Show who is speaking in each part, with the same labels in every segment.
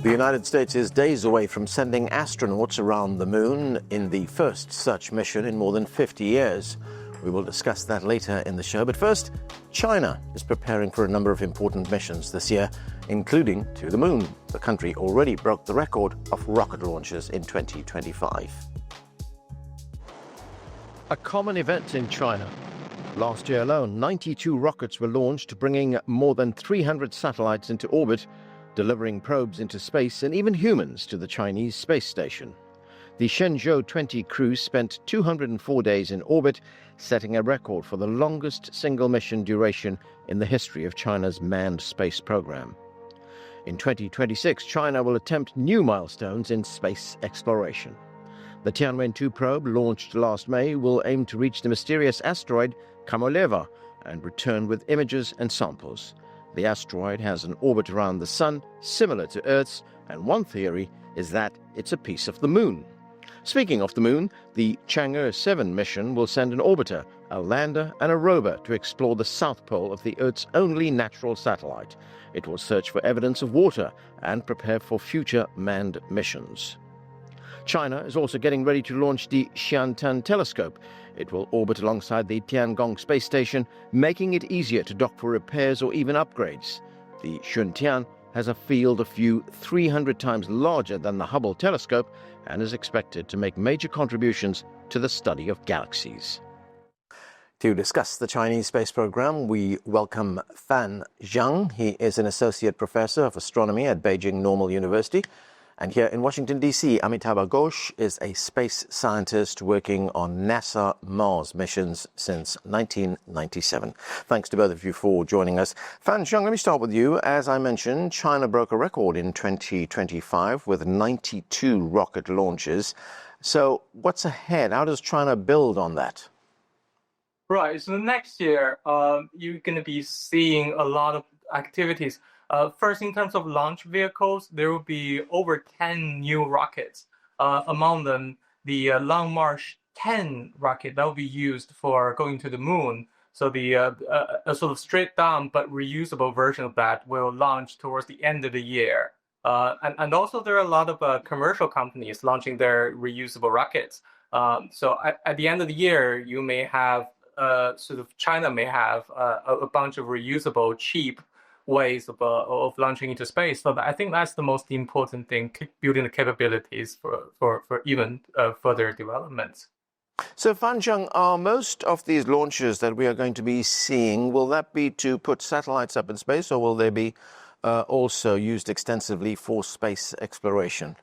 Speaker 1: The United States is days away from sending astronauts around the moon in the first such mission in more than 50 years. We will discuss that later in the show. But first, China is preparing for a number of important missions this year, including to the moon. The country already broke the record of rocket launches in 2025. A common event in China. Last year alone, 92 rockets were launched, bringing more than 300 satellites into orbit, delivering probes into space and even humans to the Chinese space station. The Shenzhou 20 crew spent 204 days in orbit, setting a record for the longest single mission duration in the history of China's manned space program. In 2026, China will attempt new milestones in space exploration. The Tianwen-2 probe, launched last May, will aim to reach the mysterious asteroid Kamoleva and return with images and samples. The asteroid has an orbit around the Sun similar to Earth's, and one theory is that it's a piece of the Moon. Speaking of the Moon, the Chang'e 7 mission will send an orbiter, a lander and a rover to explore the south pole of the Earth's only natural satellite. It will search for evidence of water and prepare for future manned missions. China is also getting ready to launch the Xiantan telescope. It will orbit alongside the Tiangong space station, making it easier to dock for repairs or even upgrades. The Xuntian has a field of view 300 times larger than the Hubble telescope and is expected to make major contributions to the study of galaxies. To discuss the Chinese space program, we welcome Fan Zhang. He is an associate professor of astronomy at Beijing Normal University. And here in Washington, D.C., Amitabha Ghosh is a space scientist working on NASA Mars missions since 1997. Thanks to both of you for joining us. Fan Zhang, let me start with you. As I mentioned, China broke a record in 2025 with 92 rocket launches. So what's ahead? How does China build on that?
Speaker 2: Right. So next year, you're going to be seeing a lot of activities. First, in terms of launch vehicles, there will be over 10 new rockets. Among them, the Long March 10 rocket that will be used for going to the moon. So the a sort of straight down but reusable version of that will launch towards the end of the year. And also there are a lot of commercial companies launching their reusable rockets. So at the end of the year, you may have China may have a bunch of reusable, cheap ways of launching into space. So I think that's the most important thing, building the capabilities for even further developments.
Speaker 1: So Fan Zhang, are most of these launches that we are going to be seeing, will that be to put satellites up in space, or will they be also used extensively for space exploration?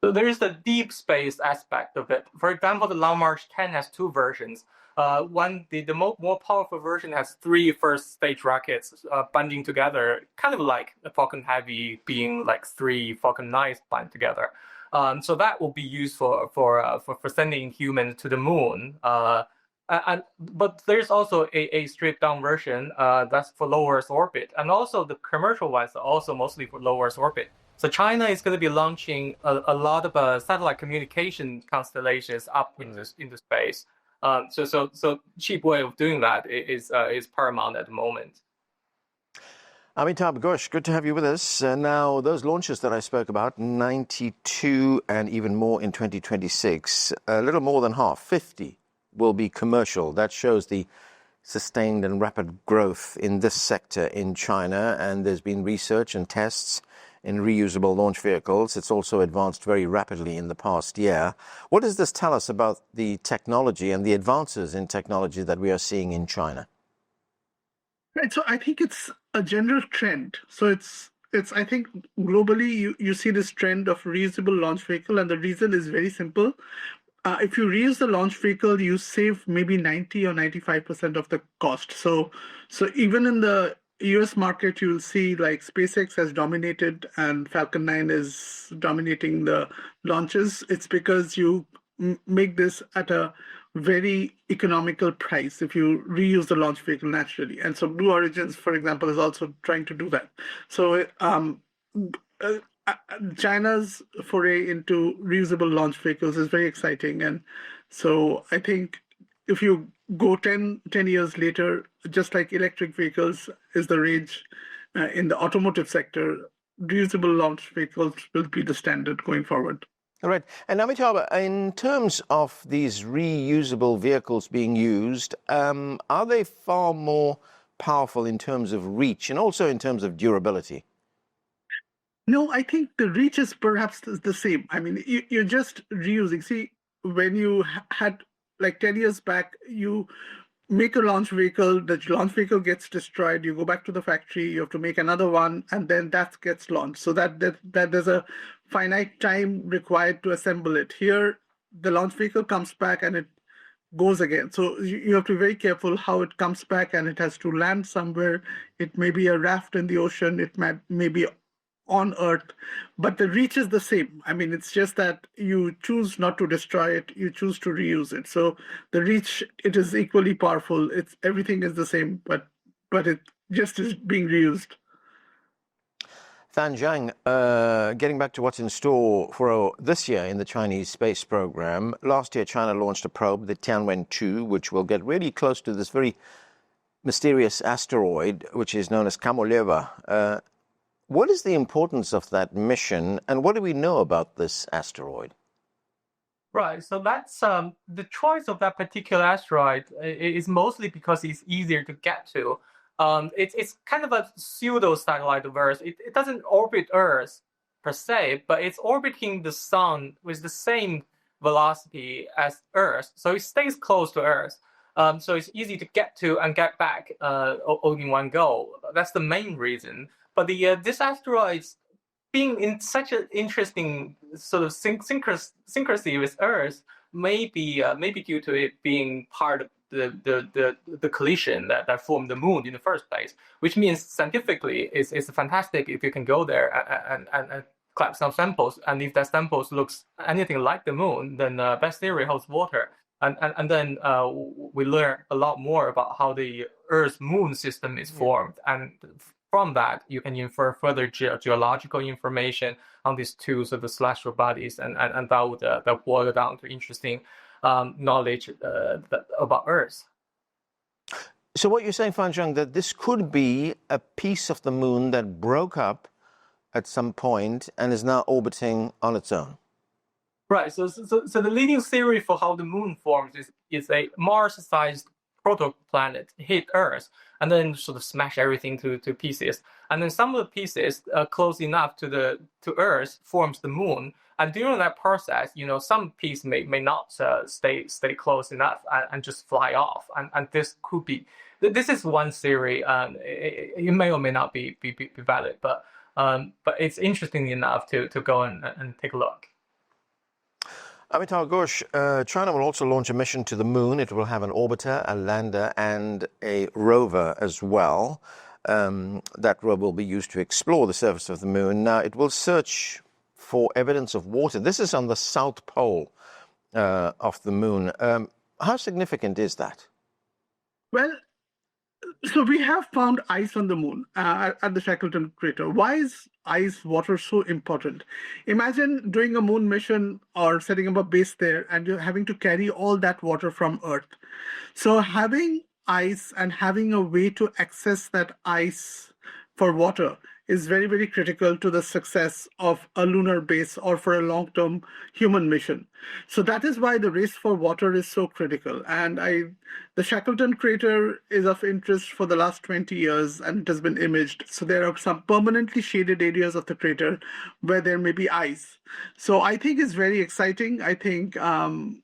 Speaker 2: So there is the deep space aspect of it. For example, the Long March 10 has two versions. The more powerful version has 3 first-stage rockets bonding together, kind of like the Falcon Heavy being like 3 Falcon 9s bound together. So that will be used for sending humans to the moon. But there's also a stripped-down version that's for low Earth orbit, and also the commercial ones are also mostly for low Earth orbit. So China is going to be launching a lot of satellite communication constellations up into space. So cheap way of doing that is paramount at the moment.
Speaker 1: Amitabha Ghosh, good to have you with us. Now, those launches that I spoke about, 92 and even more in 2026, a little more than half, 50, will be commercial. That shows the sustained and rapid growth in this sector in China, and there's been research and tests in reusable launch vehicles. It's also advanced very rapidly in the past year. What does this tell us about the technology and the advances in technology that we are seeing in China?
Speaker 3: Right. So I think it's a general trend. So it's I think globally you see this trend of reusable launch vehicle, and the reason is very simple. If you reuse the launch vehicle, you save maybe 90 or 95% of the cost. So even in the US market, you'll see like SpaceX has dominated and Falcon 9 is dominating the launches. It's because you make this at a very economical price if you reuse the launch vehicle naturally. And so Blue Origins, for example, is also trying to do that. So China's foray into reusable launch vehicles is very exciting. And so I think if you go 10 years later, just like electric vehicles is the rage in the automotive sector, reusable launch vehicles will be the standard going forward.
Speaker 1: All right. And Amitabha, in terms of these reusable vehicles being used, are they far more powerful in terms of reach and also in terms of durability?
Speaker 3: No, I think the reach is perhaps the same. I mean, you're just reusing. See, when you had like 10 years back, you make a launch vehicle, the launch vehicle gets destroyed, you go back to the factory, you have to make another one, and then that gets launched. So that there's a finite time required to assemble it. Here, the launch vehicle comes back and it goes again. So you have to be very careful how it comes back, and it has to land somewhere. It may be a raft in the ocean, it may be on Earth, but the reach is the same. I mean, it's just that you choose not to destroy it, you choose to reuse it. So the reach, it is equally powerful. It's everything is the same, but it just is being reused.
Speaker 1: Zhang, getting back to what's in store for this year in the Chinese space program. Last year, China launched a probe, the Tianwen-2, which will get really close to this very mysterious asteroid, which is known as Kamoleva. What is the importance of that mission, and what do we know about this asteroid?
Speaker 2: Right, so that's the choice of that particular asteroid is mostly because it's easier to get to. It's kind of a pseudo satellite of Earth. It doesn't orbit Earth per se, but it's orbiting the sun with the same velocity as Earth, so it stays close to Earth. So it's easy to get to and get back all in one go. That's the main reason. But this asteroid being in such an interesting sort of syncrasy with Earth may be due to it being part of the collision that formed the moon in the first place, which means scientifically it's fantastic if you can go there and collect some samples, and if that samples looks anything like the moon, then best theory holds water, and then we learn a lot more about how the Earth-Moon system is formed, and from that you can infer further geological information on these two sort of celestial bodies, and that would boil down to interesting knowledge about Earth.
Speaker 1: So what you're saying, Zhang, that this could be a piece of the moon that broke up at some point and is now orbiting on its own.
Speaker 2: Right. So the leading theory for how the moon forms is a Mars-sized protoplanet hit Earth and then sort of smash everything to pieces. And then some of the pieces close enough to Earth forms the moon. And during that process, some piece may not stay close enough and just fly off. And this could be, this is one theory. It may or may not be valid, but it's interesting enough to go and take a look.
Speaker 1: Amitabha Ghosh, China will also launch a mission to the moon. It will have an orbiter, a lander, and a rover as well. That rover will be used to explore the surface of the moon. Now, it will search for evidence of water. This is on the south pole of the moon. How significant is that?
Speaker 3: Well, so we have found ice on the moon at the Shackleton crater. Why is ice water so important? Imagine doing a moon mission or setting up a base there and you're having to carry all that water from Earth. So having ice and having a way to access that ice for water is very, very critical to the success of a lunar base or for a long-term human mission. So that is why the race for water is so critical. And the Shackleton crater is of interest for the last 20 years, and it has been imaged. So there are some permanently shaded areas of the crater where there may be ice. So I think it's very exciting. I think China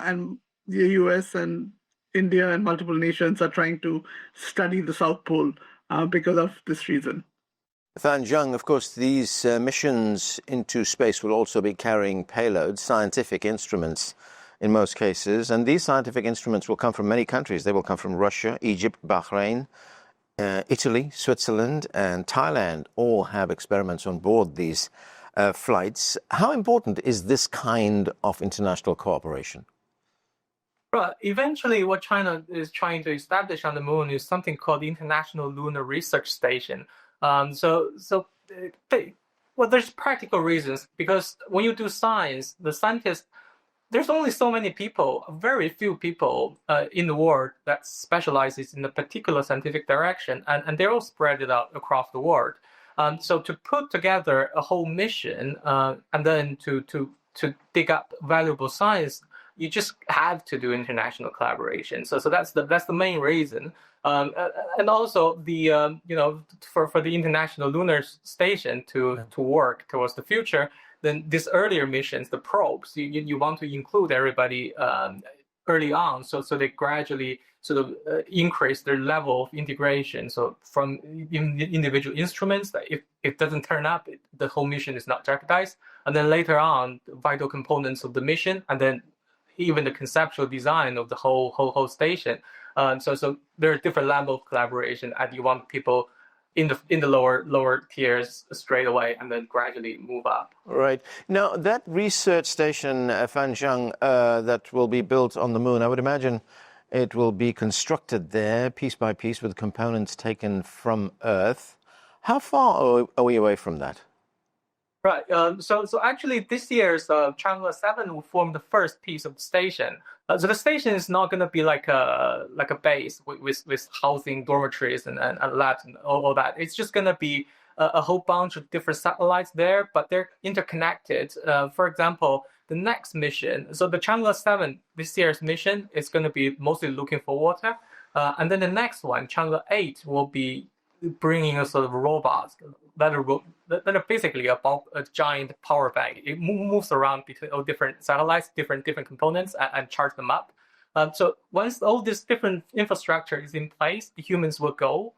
Speaker 3: and the US and India and multiple nations are trying to study the South Pole because of this reason.
Speaker 1: Zhang, of course, these missions into space will also be carrying payloads, scientific instruments in most cases, and these scientific instruments will come from many countries. They will come from Russia, Egypt, Bahrain, Italy, Switzerland, and Thailand all have experiments on board these flights. How important is this kind of international cooperation?
Speaker 2: But eventually, what China is trying to establish on the moon is something called the International Lunar Research Station. There's practical reasons, because when you do science, the scientists, there's only so many people, very few people in the world that specializes in a particular scientific direction, and they're all spread it out across the world. So to put together a whole mission and then to dig up valuable science, you just have to do international collaboration. So that's the main reason. And also the for the International Lunar Station to work towards the future, then these earlier missions, the probes, you want to include everybody early on, so they gradually sort of increase their level of integration. So from individual instruments, that if it doesn't turn up, the whole mission is not jeopardized. And then later on, the vital components of the mission, and then even the conceptual design of the whole station. So there are different levels of collaboration, and you want people in the lower tiers straight away, and then gradually move up.
Speaker 1: Right. Now, that research station, Fanzhang, that will be built on the moon, I would imagine it will be constructed there piece by piece with components taken from Earth. How far are we away from that?
Speaker 2: Right. So actually, this year's Chandler 7 will form the first piece of the station. So the station is not going to be like a base with housing dormitories and labs and all that. It's just going to be a whole bunch of different satellites there, but they're interconnected. For example, the next mission, so the Chandler 7, this year's mission, is going to be mostly looking for water. And then the next one, Chandler 8, will be bringing a sort of robots that are basically a giant power bank. It moves around between all different satellites, different components, and charge them up. So once all this different infrastructure is in place, the humans will go,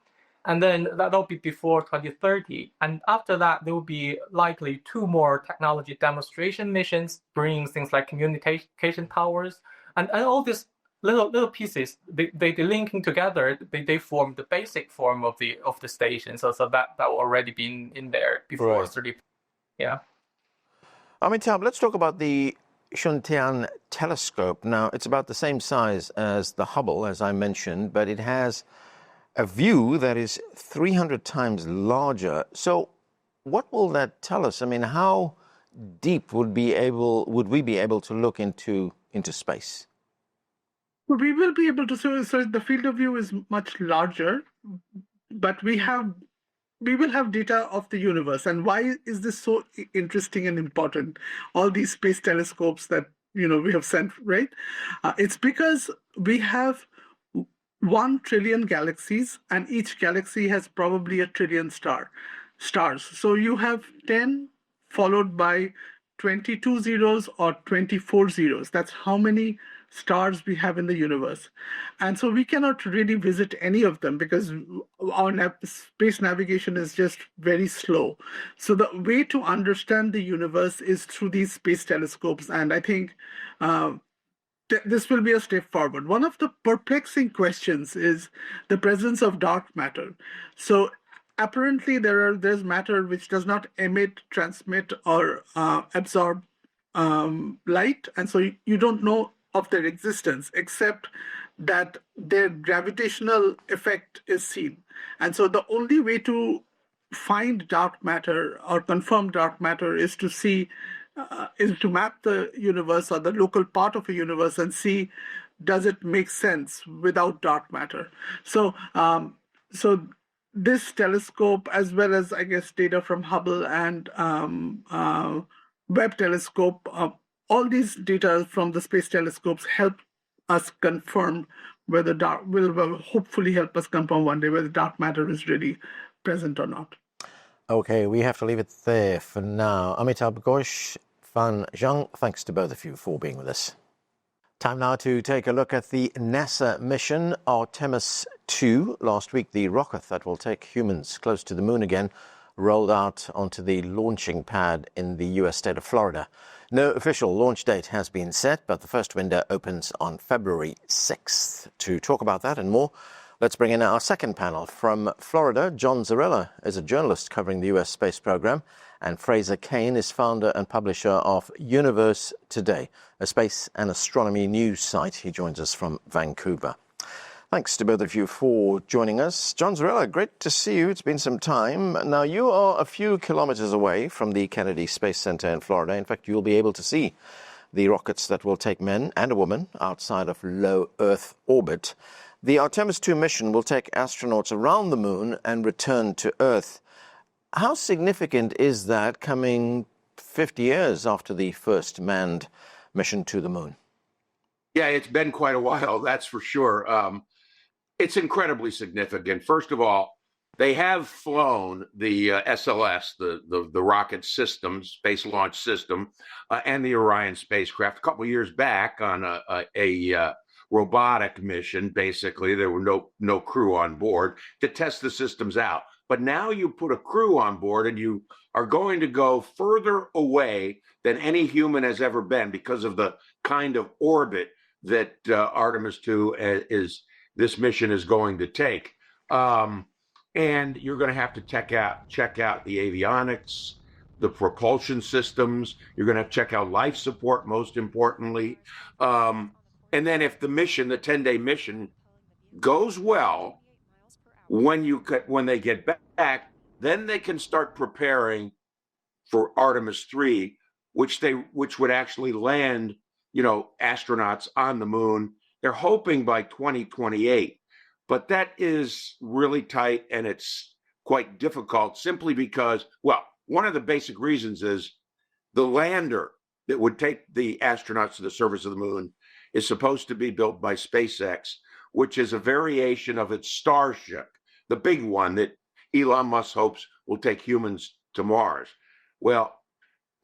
Speaker 2: and then that'll be before 2030. And after that, there will be likely 2 more technology demonstration missions, bringing things like communication towers, and all these little pieces, they linking together, they form the basic form of the station. So that already been in there before.
Speaker 1: Right.
Speaker 2: 30. Yeah.
Speaker 1: Amitabha, let's talk about the Shuntian telescope. Now, it's about the same size as the Hubble, as I mentioned, but it has a view that is 300 times larger. So what will that tell us? I mean, how deep would we be able to look into space?
Speaker 3: We will be able to, so the field of view is much larger, but we will have data of the universe. And why is this so interesting and important? All these space telescopes that we have sent, right? It's because we have 1 trillion galaxies, and each galaxy has probably 1 trillion stars. So you have 10 followed by 22 zeros or 24 zeros. That's how many stars we have in the universe. And so we cannot really visit any of them because our space navigation is just very slow. So the way to understand the universe is through these space telescopes. And I think this will be a step forward. One of the perplexing questions is the presence of dark matter. So apparently there's matter which does not emit, transmit, or absorb light. And so you don't know of their existence, except that their gravitational effect is seen. And so the only way to find dark matter or confirm dark matter is to map the universe or the local part of a universe and see, does it make sense without dark matter? So this telescope, as well as I guess data from Hubble and Webb telescope, all these data from the space telescopes help us confirm whether will hopefully help us confirm one day whether dark matter is really present or not.
Speaker 1: Okay, we have to leave it there for now. Amitabha Ghosh, Zhang, thanks to both of you for being with us. Time now to take a look at the NASA mission Artemis 2. Last week, the rocket that will take humans close to the moon again rolled out onto the launching pad in the U.S. state of Florida. No official launch date has been set, but the first window opens on February 6th. To talk about that and more, let's bring in our second panel. From Florida, John Zarrella is a journalist covering the U.S. space program, and Fraser Cain is founder and publisher of Universe Today, a space and astronomy news site. He joins us from Vancouver. Thanks to both of you for joining us. John Zarrella, great to see you. It's been some time. Now, you are a few kilometers away from the Kennedy Space Center in Florida. In fact, you'll be able to see the rockets that will take men and a woman outside of low Earth orbit. The Artemis 2 mission will take astronauts around the moon and return to Earth. How significant is that coming 50 years after the first manned mission to the moon?
Speaker 4: Yeah, it's been quite a while, that's for sure. It's incredibly significant. First of all, they have flown the SLS, the rocket system, space launch system, and the Orion spacecraft a couple of years back on a robotic mission. Basically, there were no crew on board to test the systems out. But now you put a crew on board, and you are going to go further away than any human has ever been because of the kind of orbit that Artemis 2 this mission is going to take. And you're going to have to check out the avionics, the propulsion systems. You're going to have to check out life support, most importantly. And then if the mission, the 10-day mission, goes well, when they get back, then they can start preparing for Artemis 3, which would actually land, astronauts on the moon. They're hoping by 2028. But that is really tight, and it's quite difficult simply because, well, one of the basic reasons is the lander that would take the astronauts to the surface of the moon is supposed to be built by SpaceX, which is a variation of its Starship, the big one that Elon Musk hopes will take humans to Mars. Well,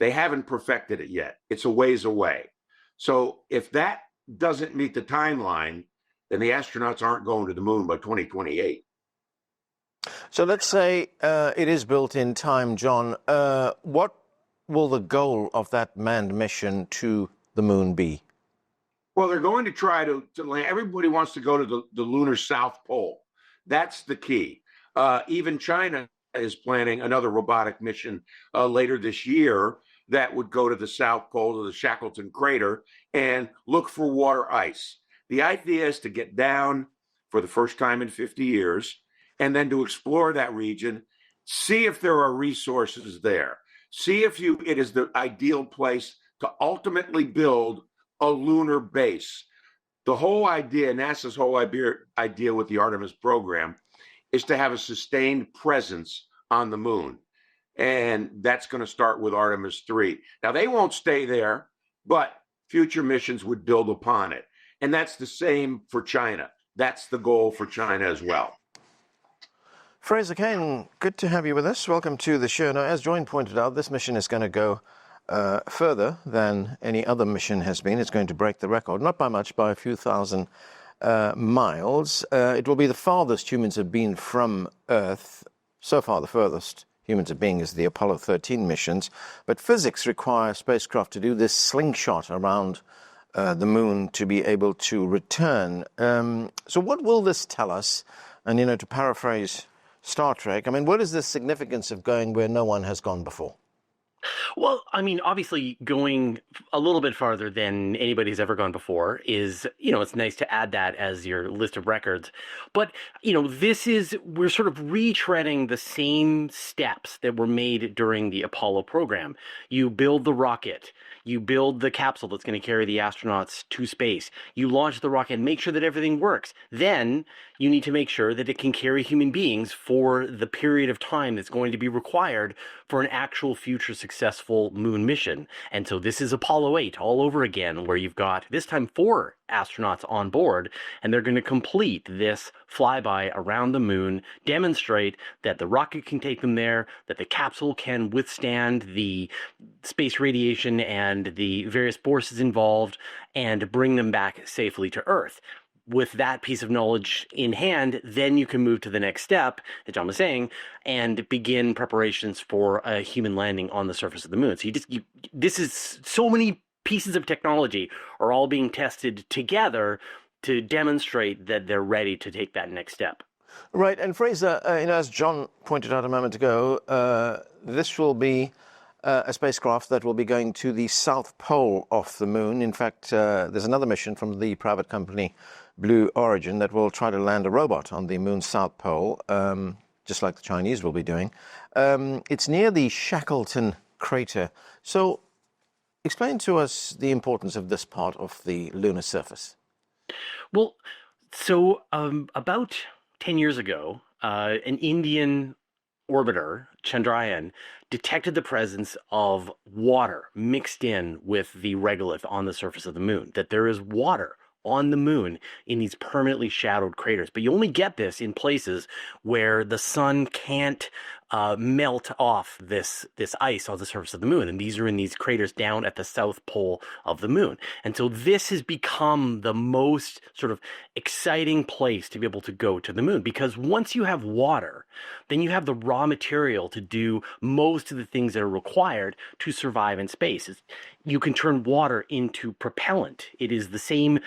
Speaker 4: they haven't perfected it yet. It's a ways away. So if that doesn't meet the timeline, then the astronauts aren't going to the moon by 2028.
Speaker 1: So let's say it is built in time, John. What will the goal of that manned mission to the moon be?
Speaker 4: Well, they're going to try to land. Everybody wants to go to the lunar South Pole. That's the key. Even China is planning another robotic mission later this year that would go to the South Pole, to the Shackleton crater, and look for water ice. The idea is to get down for the first time in 50 years and then to explore that region, see if there are resources there, see if it is the ideal place to ultimately build a lunar base. The whole idea, NASA's whole idea with the Artemis program, is to have a sustained presence on the moon. And that's going to start with Artemis 3. Now, they won't stay there, but future missions would build upon it. And that's the same for China. That's the goal for China as well.
Speaker 1: Fraser Cain, good to have you with us. Welcome to the show. Now, as Join pointed out, this mission is going to go further than any other mission has been. It's going to break the record, not by much, by a few thousand miles. It will be the farthest humans have been from Earth. So far, the furthest humans have been is the Apollo 13 missions. But physics require spacecraft to do this slingshot around the moon to be able to return. So what will this tell us? And, to paraphrase Star Trek, what is the significance of going where no one has gone before?
Speaker 5: Well, obviously going a little bit farther than anybody's ever gone before is, it's nice to add that as your list of records. But, we're sort of retreading the same steps that were made during the Apollo program. You build the rocket. You build the capsule that's going to carry the astronauts to space. You launch the rocket and make sure that everything works. Then you need to make sure that it can carry human beings for the period of time that's going to be required for an actual future successful moon mission. And so this is Apollo 8 all over again, where you've got this time 4 astronauts on board, and they're going to complete this flyby around the moon, demonstrate that the rocket can take them there, that the capsule can withstand the space radiation and the various forces involved, and bring them back safely to Earth. With that piece of knowledge in hand, then you can move to the next step, as John was saying, and begin preparations for a human landing on the surface of the moon. So this is so many pieces of technology are all being tested together to demonstrate that they're ready to take that next step.
Speaker 1: Right, and Fraser, as John pointed out a moment ago, this will be a spacecraft that will be going to the South Pole of the moon. In fact, there's another mission from the private company Blue Origin that will try to land a robot on the moon's South Pole, just like the Chinese will be doing. It's near the Shackleton crater. So explain to us the importance of this part of the lunar surface.
Speaker 5: Well, so about 10 years ago, an Indian orbiter, Chandrayaan, detected the presence of water mixed in with the regolith on the surface of the moon, that there is water on the moon in these permanently shadowed craters. But you only get this in places where the sun can't melt off this ice on the surface of the moon. And these are in these craters down at the south pole of the moon. And so this has become the most sort of exciting place to be able to go to the moon, because once you have water, then you have the raw material to do most of the things that are required to survive in space. You can turn water into propellant. It is the same,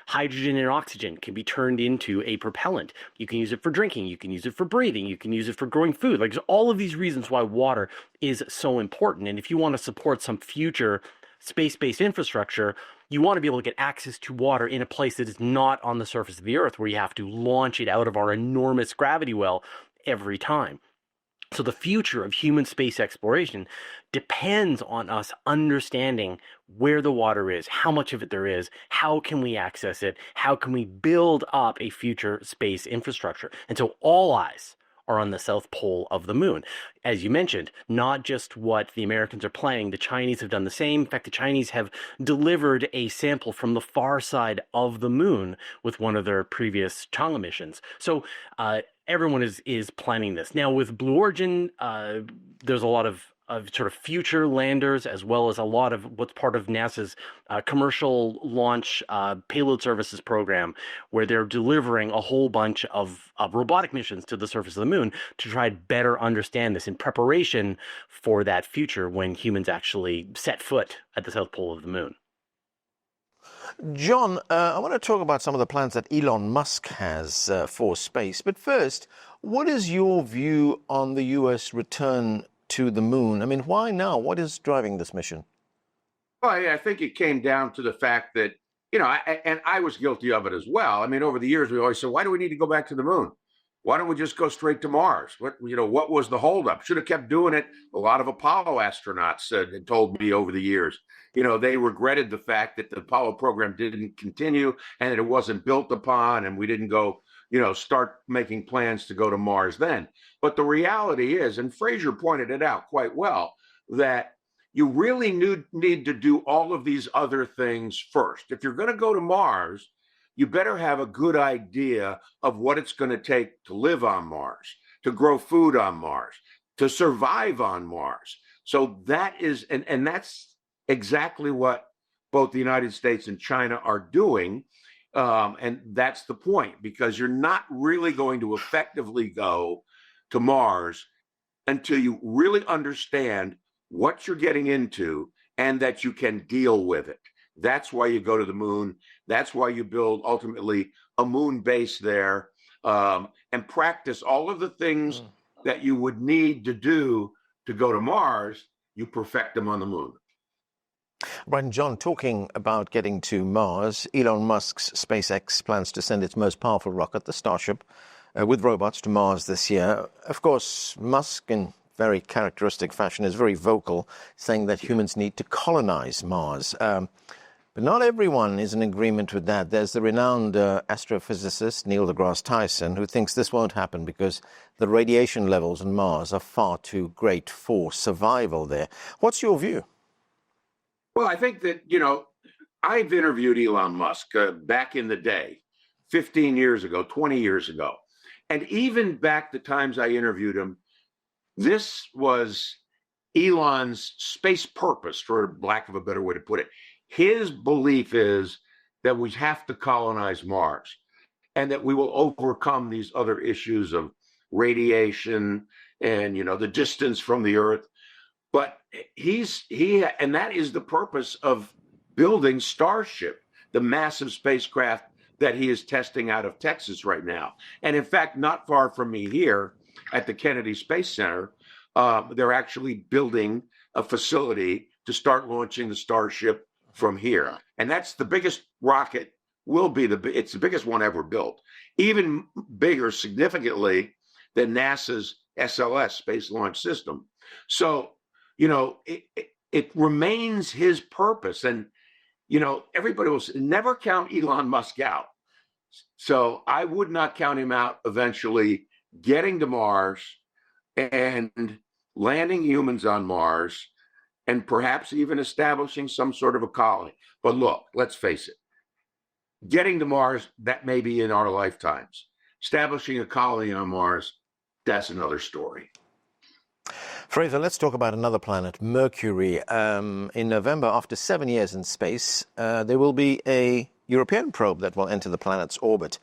Speaker 5: hydrogen and oxygen can be turned into a propellant. You can use it for drinking. You can use it for breathing. You can use it for growing food. Like, there's all of these reasons why water is so important. And if you want to support some future space-based infrastructure, you want to be able to get access to water in a place that is not on the surface of the Earth, where you have to launch it out of our enormous gravity well every time. So the future of human space exploration depends on us understanding where the water is, how much of it there is, how can we access it, how can we build up a future space infrastructure. And so all eyes are on the south pole of the moon. As you mentioned, not just what the Americans are planning, the Chinese have done the same. In fact, the Chinese have delivered a sample from the far side of the moon with one of their previous Chang'e missions. So everyone is planning this. Now with Blue Origin, there's a lot of sort of future landers, as well as a lot of what's part of NASA's commercial launch payload services program, where they're delivering a whole bunch of robotic missions to the surface of the moon to try to better understand this in preparation for that future when humans actually set foot at the south pole of the moon.
Speaker 1: John, I want to talk about some of the plans that Elon Musk has for space. But first, what is your view on the U.S. return to the moon? I mean, why now? What is driving this mission?
Speaker 4: Well, I think it came down to the fact that, I was guilty of it as well. I mean, over the years, we always said, why do we need to go back to the moon? Why don't we just go straight to Mars? What was the holdup? Should have kept doing it. A lot of Apollo astronauts had told me over the years, they regretted the fact that the Apollo program didn't continue and that it wasn't built upon, and we didn't go, start making plans to go to Mars then. But the reality is, and Fraser pointed it out quite well, that you really need to do all of these other things first. If you're going to go to Mars, you better have a good idea of what it's going to take to live on Mars, to grow food on Mars, to survive on Mars. So that is, and that's exactly what both the United States and China are doing. And that's the point, because you're not really going to effectively go to Mars until you really understand what you're getting into and that you can deal with it. That's why you go to the moon. That's why you build ultimately a moon base there, and practice all of the things that you would need to do to go to Mars. You perfect them on the moon.
Speaker 1: Right, and John, talking about getting to Mars, Elon Musk's SpaceX plans to send its most powerful rocket, the Starship, with robots to Mars this year. Of course, Musk, in very characteristic fashion, is very vocal, saying that humans need to colonize Mars. But not everyone is in agreement with that. There's the renowned astrophysicist Neil deGrasse Tyson, who thinks this won't happen because the radiation levels on Mars are far too great for survival there. What's your view?
Speaker 4: Well, I think that, I've interviewed Elon Musk back in the day, 15 years ago, 20 years ago. And even back the times I interviewed him, this was Elon's space purpose, for lack of a better way to put it. His belief is that we have to colonize Mars and that we will overcome these other issues of radiation and, the distance from the Earth. But and that is the purpose of building Starship, the massive spacecraft that he is testing out of Texas right now. And in fact, not far from me here at the Kennedy Space Center, they're actually building a facility to start launching the Starship from here. And that's the biggest rocket, it's the biggest one ever built, even bigger significantly than NASA's SLS, Space Launch System. So, it remains his purpose. And, everybody will never count Elon Musk out. So I would not count him out eventually getting to Mars, and landing humans on Mars and perhaps even establishing some sort of a colony. But look, let's face it, getting to Mars, that may be in our lifetimes. Establishing a colony on Mars, that's another story.
Speaker 1: Fraser, let's talk about another planet, Mercury. In November, after 7 years in space, there will be a European probe that will enter the planet's orbit.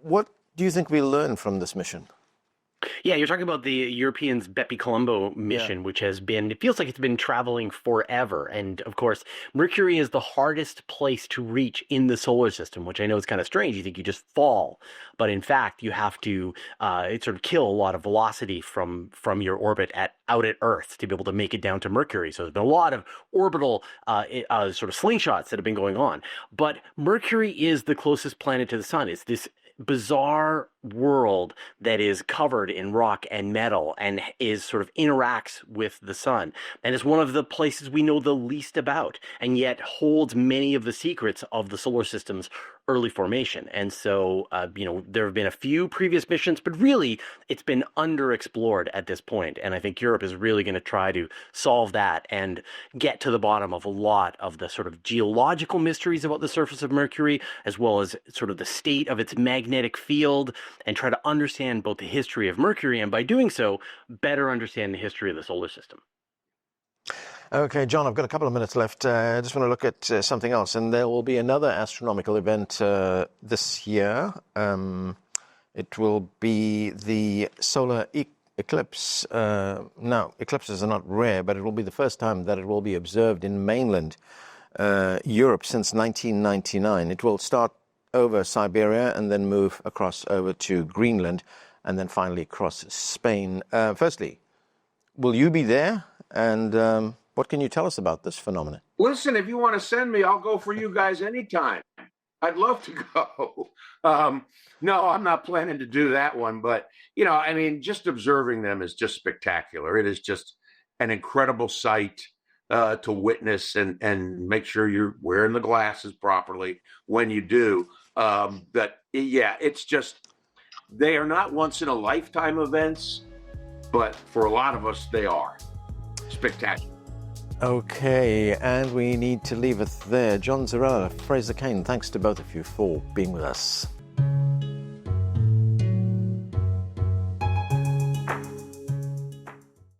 Speaker 1: What do you think we'll learn from this mission?
Speaker 5: Yeah, you're talking about the Europeans' Bepi Colombo mission, which has been, it feels like it's been traveling forever. And of course, Mercury is the hardest place to reach in the solar system, which I know is kind of strange. You think you just fall. But in fact, you have to sort of kill a lot of velocity from your orbit out at Earth to be able to make it down to Mercury. So there's been a lot of orbital sort of slingshots that have been going on. But Mercury is the closest planet to the sun. It's this bizarre world that is covered in rock and metal and is sort of interacts with the sun, and is one of the places we know the least about, and yet holds many of the secrets of the solar system's early formation. And so there have been a few previous missions, but really it's been underexplored at this point, and I think Europe is really going to try to solve that and get to the bottom of a lot of the sort of geological mysteries about the surface of Mercury, as well as sort of the state of its magnetic field, and try to understand both the history of Mercury, and by doing so, better understand the history of the solar system.
Speaker 1: Okay, John, I've got a couple of minutes left. I just want to look at something else, and there will be another astronomical event this year. It will be the solar eclipse. Now, eclipses are not rare, but it will be the first time that it will be observed in mainland Europe since 1999. It will start over Siberia and then move across over to Greenland and then finally across Spain. Firstly, will you be there? And what can you tell us about this phenomenon?
Speaker 4: Listen, if you want to send me, I'll go for you guys anytime. I'd love to go. No, I'm not planning to do that one. But, just observing them is just spectacular. It is just an incredible sight to witness, and make sure you're wearing the glasses properly when you do. But yeah, it's just, they are not once in a lifetime events, but for a lot of us, they are spectacular.
Speaker 1: Okay, and we need to leave it there. John Zarrella, Fraser Cain, thanks to both of you for being with us.